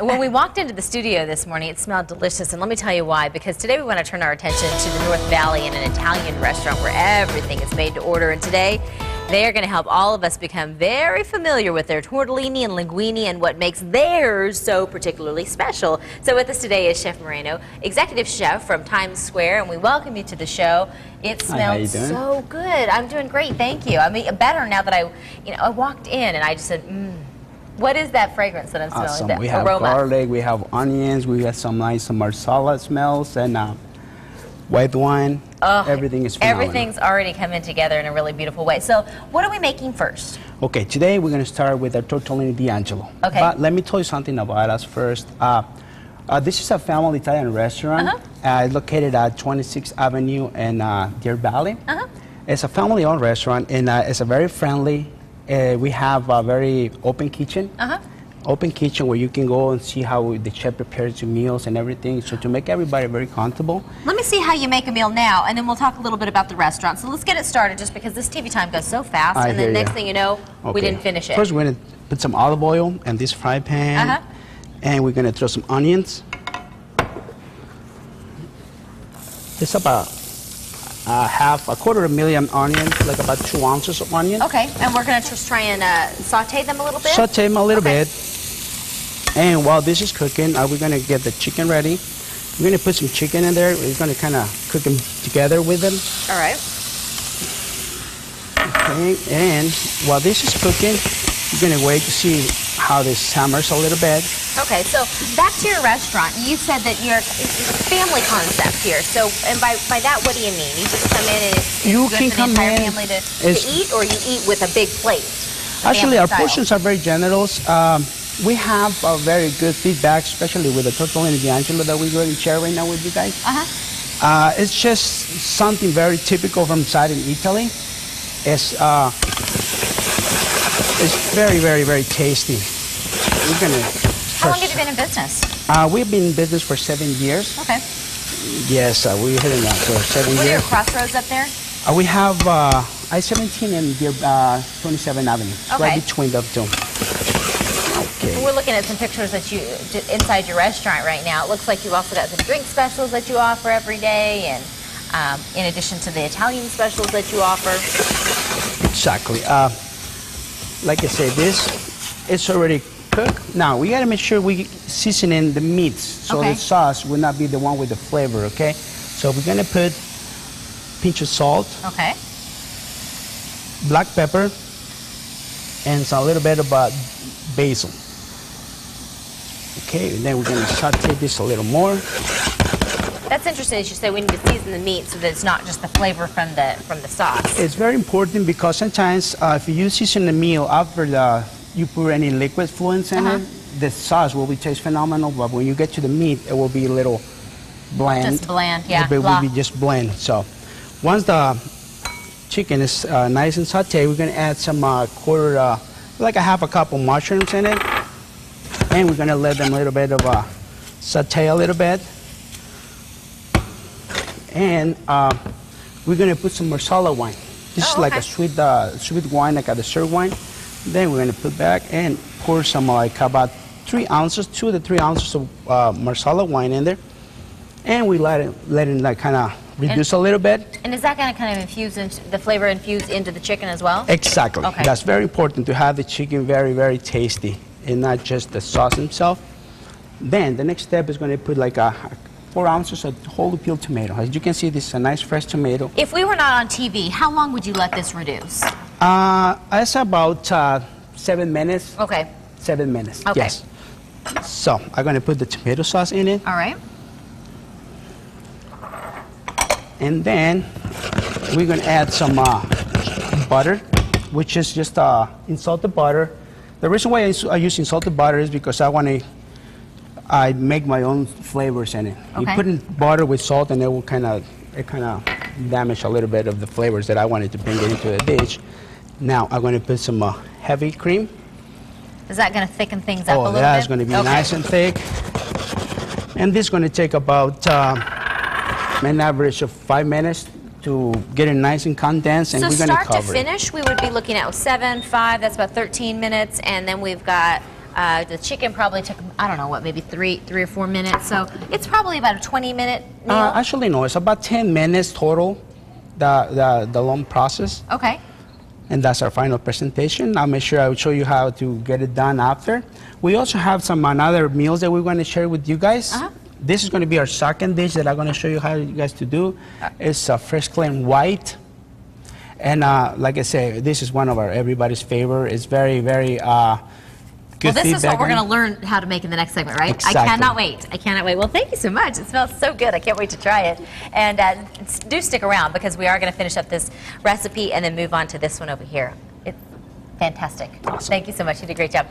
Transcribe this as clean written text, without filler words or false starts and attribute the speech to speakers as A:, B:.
A: When we walked into the studio this morning, it smelled delicious, and let me tell you why. Because today we want to turn our attention to the North Valley in an Italian restaurant where everything is made to order. And today, they are going to help all of us become very familiar with their tortellini and linguini and what makes theirs so particularly special. So with us today is Chef Moreno, executive chef from Times Square, and we welcome you to the show. It smells so good. I'm doing great, thank you. I mean, better now that I walked in and I just said, What is that fragrance that I'm smelling?
B: Awesome. We have garlic, we have onions, we have some nice marsala smells, and white wine.
A: Oh,
B: everything is phenomenal.
A: Everything's already coming together in a really beautiful way. So what are we making first?
B: Okay, today we're going to start with our Tortellini D'Angelo.
A: Okay.
B: But let me tell you something about us first. This is a family Italian restaurant. It's located at 26th Avenue in Deer Valley. It's a family-owned restaurant, and it's a very friendly. We have a very open kitchen. Open kitchen where you can go and see how the chef prepares your meals and everything. So to make everybody very comfortable.
A: Let me see how you make a meal now, and then we'll talk a little bit about the restaurant. So let's get it started, just because this TV time goes so fast, and then next thing you know, we didn't finish it.
B: First, we're going to put some olive oil in this fry pan, and we're going to throw some onions. It's about a quarter of a million onions, like about 2 ounces of onion.
A: Okay, and we're going to just try and saute them a little bit?
B: Saute them a little bit. And while this is cooking, we're going to get the chicken ready. We're going to put some chicken in there. We're going to kind of cook them together with them.
A: All right.
B: Okay, and while this is cooking, you're going to wait to see how this simmers a little bit.
A: Okay, so back to your restaurant. You said that you're a family concept here. So, and by that, what do you mean? You just come in and it's good for the entire family to eat, or you eat with a big plate?
B: Actually, our portions are very generous. We have a very good feedback, especially with the Tortellini D'Angelo that we're going to share right now with you guys. It's just something very typical from side in Italy. It's very, very, very tasty. We're gonna.
A: How long have you been in business?
B: We've been in business for 7 years.
A: Okay.
B: Yes, we're hitting that for 7 years.
A: What are your crossroads up there?
B: We have I-17 and 27th Avenue. It's right between the two. Okay.
A: We're looking at some pictures that you inside your restaurant right now. It looks like you've also got some drink specials that you offer every day, and in addition to the Italian specials that you offer.
B: Exactly. Like I said, this is already cooked. Now we got to make sure we season in the meats, so the sauce will not be the one with the flavor. Okay. So we're gonna put a pinch of salt.
A: Okay.
B: Black pepper, and a little bit of basil. Okay, and then we're going to saute this a little more.
A: That's interesting, as you say, we need to season the meat so that it's not just the flavor from the sauce.
B: It's very important because sometimes if you season the meal after you put any liquid fluids in it, the sauce will taste phenomenal, but when you get to the meat, it will be a little bland.
A: Just bland, yeah.
B: It will be just bland. So once the chicken is nice and sauteed, we're going to add some like a half a cup of mushrooms in it, and we're going to let them a little bit of saute a little bit, and we're going to put some marsala wine. This is like a sweet wine, like a dessert wine. Then we're going to put back and pour some like about 2 to 3 ounces of marsala wine in there, and we let it like kind of reduce a little bit. And
A: is that going to kind of infuse the flavor into the chicken as well?
B: Exactly.
A: Okay.
B: That's very important to have the chicken very, very tasty and not just the sauce itself. Then the next step is going to put like 4 ounces of whole peeled tomato. As you can see, this is a nice fresh tomato.
A: If we were not on TV, how long would you let this reduce?
B: It's about 7 minutes.
A: Okay.
B: 7 minutes.
A: Okay.
B: Yes. So I'm going to put the tomato sauce in it.
A: All right.
B: And then we're going to add some butter, which is just unsalted butter. The reason why I use unsalted butter is because I make my own flavors in it. You put in butter with salt, and it will kind of damage a little bit of the flavors that I wanted to bring into the dish. Now I'm going to put some heavy cream.
A: Is that going to thicken things up a little bit?
B: Oh, that's going to be nice and thick. And this is going to take about an average of 5 minutes to get it nice and condensed, and
A: so
B: we're going to cover it.
A: So start to finish, we would be looking at 7, 5, that's about 13 minutes, and then we've got The chicken probably took, I don't know, what, maybe three or 4 minutes. So it's probably about a 20-minute meal.
B: Actually, no. It's about 10 minutes total, the long process.
A: Okay.
B: And that's our final presentation. I'll make sure I will show you how to get it done after. We also have some other meals that we're going to share with you guys. This is going to be our second dish that I'm going to show you how you guys to do. It's a fresh clam white. And like I say, this is one of everybody's favorite. It's very, very good.
A: Well, this is what we're going to learn how to make in the next segment, right?
B: Exactly.
A: I cannot wait. I cannot wait. Well, thank you so much. It smells so good. I can't wait to try it. And do stick around because we are going to finish up this recipe and then move on to this one over here. It's fantastic.
B: Awesome.
A: Thank you so much. You did a great job.